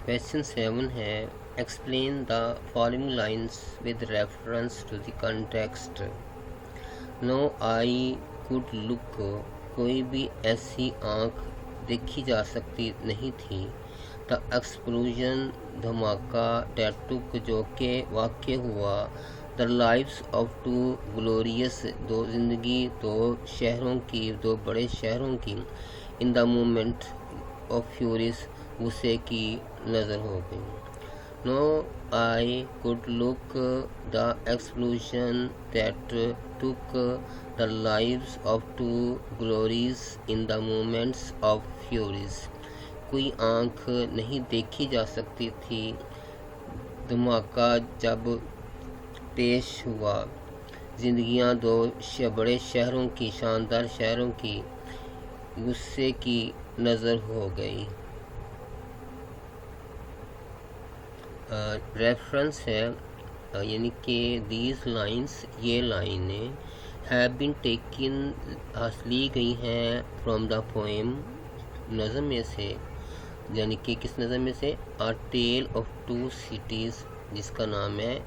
Question 7 ہے explain the following lines with reference to the context. No eye could look, کوئی بھی ایسی آنکھ دیکھی جا سکتی نہیں تھی. The explosion, دھماکہ. That took, جو کہ واقع ہوا. The lives of two glorious, دو زندگی دو شہروں کی, دو بڑے شہروں کی. In the moment of furious, غصے کی نظر ہو گئی. No eye could look, the explosion that took the lives of two glories in the moments of furies. کوئی آنکھ نہیں دیکھی جا سکتی تھی دھماکہ جب پیش ہوا. زندگیاں دو بڑے شہروں کی, شاندار شہروں کی, غصے کی نظر ہو گئی. ریفرنس ہے یعنی کہ دیز لائنس, یہ لائنیں ہیو بین ٹیکن, لی گئی ہیں فرام دا پوئم, نظم میں سے. یعنی کہ کس نظم میں سے؟ آ ٹیل آف ٹو سٹیز, جس کا نام ہے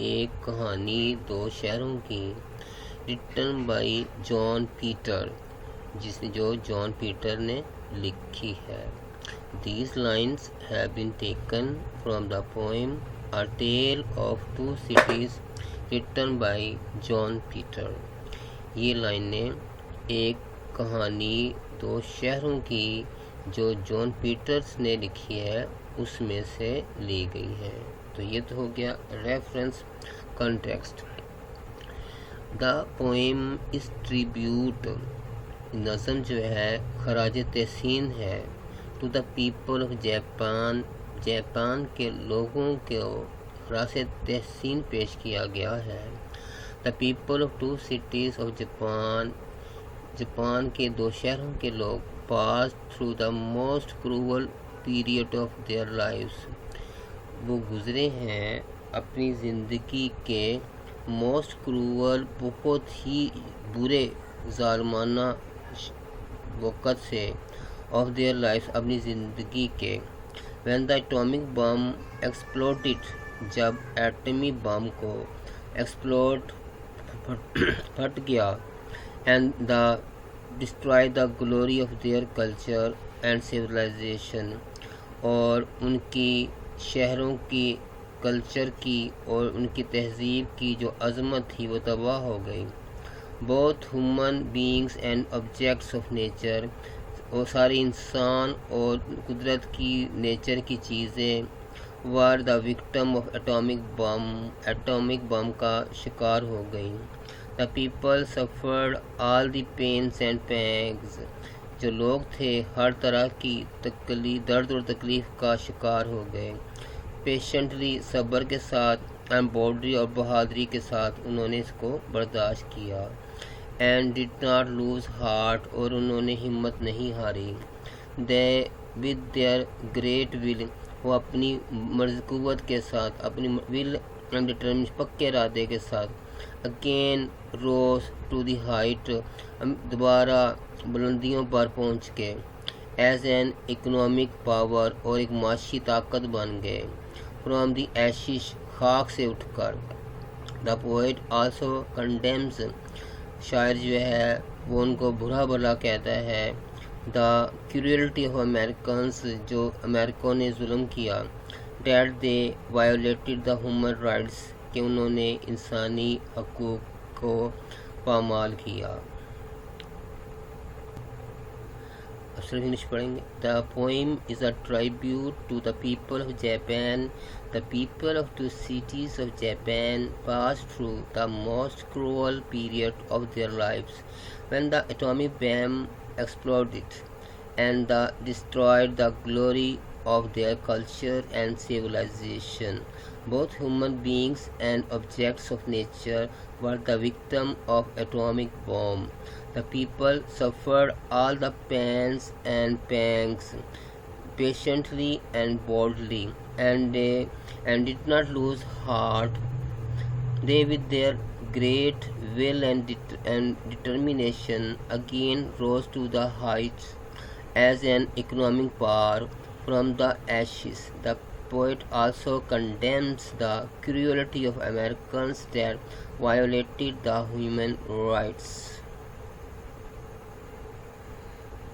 ایک کہانی دو شہروں کی. ریٹن بائی جان پیٹر, جو جان پیٹر نے لکھی ہے. These lines have been taken from the poem A Tale of Two Cities written by John Peter. یہ لائنیں ایک کہانی دو شہروں کی جو جان پیٹرز نے لکھی ہے اس میں سے لی گئی ہے. تو یہ تو ہو گیا reference. Context. The poem is tribute, نظم جو ہے خراج تحسین ہے. To the people of Japan, Japan کے لوگوں کو خراج تحسین پیش کیا گیا ہے. The people of two cities of Japan, Japan کے دو شہروں کے لوگ. Passed through the most cruel period of their lives, وہ گزرے ہیں اپنی زندگی کے موسٹ کروول, بہت ہی برے ظالمانہ وقت سے. آف دیئر لائف, اپنی زندگی کے. وین دا ایٹامک بم ایکسپلوڈڈ, جب ایٹمی بم کو ایکسپلوڈ پھٹ گیا. And the destroy the glory of their culture and civilisation, اور ان کی شہروں کی کلچر کی اور ان کی تہذیب کی جو عظمت تھی وہ تباہ ہو گئی. Both human beings and objects of nature, اور سارے انسان اور قدرت کی نیچر کی چیزیں. Were the victim of atomic bomb, atomic bomb کا شکار ہو گئی. The people suffered all the pains and pangs, جو لوگ تھے ہر طرح کی درد اور تکلیف کا شکار ہو گئے. پیشنٹلی, صبر کے ساتھ. ایمبورڈری, اور بہادری کے ساتھ انہوں نے اس کو برداشت کیا. And did not lose heart, اور انہوں نے ہمت نہیں ہاری. دے ود دیئر گریٹ ول, وہ اپنی مرض قوت کے ساتھ, اپنی ول اینڈ ڈٹرمنیشن, پکے ارادے کے ساتھ. Again rose to the height, دوبارہ بلندیوں پر پہنچ کے. ایز این اکنامک پاور, اور ایک معاشی طاقت بن گئے. فرام دی ایشش, خاک سے اٹھ کر. دا پوئٹ آلسو کنڈیمز, شاعر جو ہے وہ ان کو برا بھلا کہتا ہے. دا کریولٹی آف امریکنس, جو امریکوں نے ظلم کیا. That they violated the human rights, کہ انہوں نے انسانی حقوق کو پامال کیا. صرف انگلش پڑھیں گے. The poem is a tribute to the people of Japan. The people of two cities of Japan passed through the most cruel period of their lives when the atomic bomb exploded and destroyed the glory of their culture and civilization. Both human beings and objects of nature were the victim of atomic bomb. The people suffered all the pains and pangs patiently and boldly, and did not lose heart. They, with their great will and determination, again rose to the heights as an economic power. from the ashes. The poet also condemns the cruelty of Americans that violated the human rights.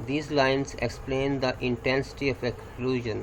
These lines explain the intensity of exclusion.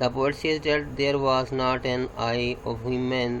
The poet says that there was not an eye of human.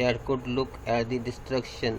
that could look at the destruction,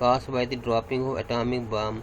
caused by the dropping of atomic bomb,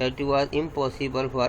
that it was impossible for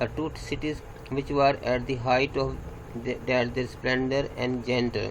The 2 cities which were at the height of their splendor and grandeur,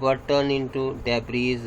were turned into debris,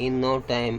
in no time,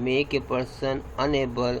make a person unable,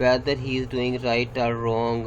whether he is doing right or wrong,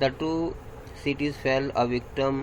The 2 cities fell a victim,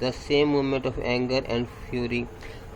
the same moment of anger and fury,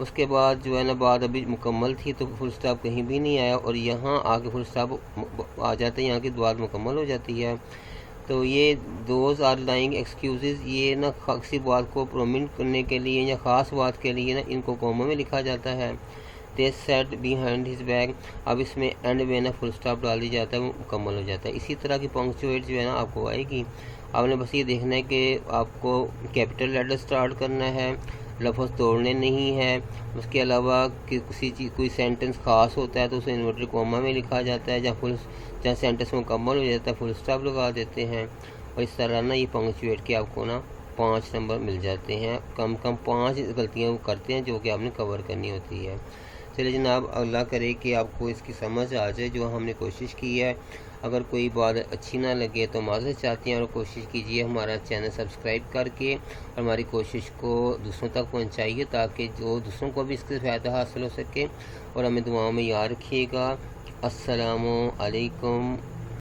اس کے بعد جو ہے نا بات ابھی مکمل تھی تو فل اسٹاپ کہیں بھی نہیں آیا، اور یہاں آگے فل اسٹاپ آ جاتا ہے، یہاں کی بات مکمل ہو جاتی ہے۔ تو یہ دوز آر لائنگ ایکسکیوزز، یہ نا کسی بات کو پرومنٹ کرنے کے لیے یا خاص بات کے لیے نا ان کو کوما میں لکھا جاتا ہے۔ دے سیٹ بیہائنڈ ہز بیک، اب اس میں اینڈ میں نا فل اسٹاپ ڈال دی جاتا ہے، وہ مکمل ہو جاتا ہے۔ اسی طرح کی پنکچویٹ جو ہے نا آپ کو آئے گی، آپ نے بس یہ دیکھنا ہے کہ آپ کو کیپٹل لیٹر سٹارٹ کرنا ہے، لفظ توڑنے نہیں ہے۔ اس کے علاوہ کہ کسی چیز کوئی سینٹنس خاص ہوتا ہے تو اسے انورٹر کوما میں لکھا جاتا ہے، جہاں سینٹنس مکمل ہو جاتا ہے فل اسٹاپ لگا دیتے ہیں، اور اس طرح نا یہ پنکچویٹ کے آپ کو نا 5 نمبر مل جاتے ہیں۔ کم 5 غلطیاں وہ کرتے ہیں جو کہ آپ نے کور کرنی ہوتی ہے۔ چلے جناب، اللہ کرے کہ آپ کو اس کی سمجھ آ جائے جو ہم نے کوشش کی ہے۔ اگر کوئی بات اچھی نہ لگے تو معذرت چاہتے ہیں، اور کوشش کیجیے ہمارا چینل سبسکرائب کر کے اور ہماری کوشش کو دوسروں تک پہنچائیے، تاکہ جو دوسروں کو بھی اس سے فائدہ حاصل ہو سکے، اور ہمیں دعاؤں میں یاد رکھیے گا۔ السلام علیکم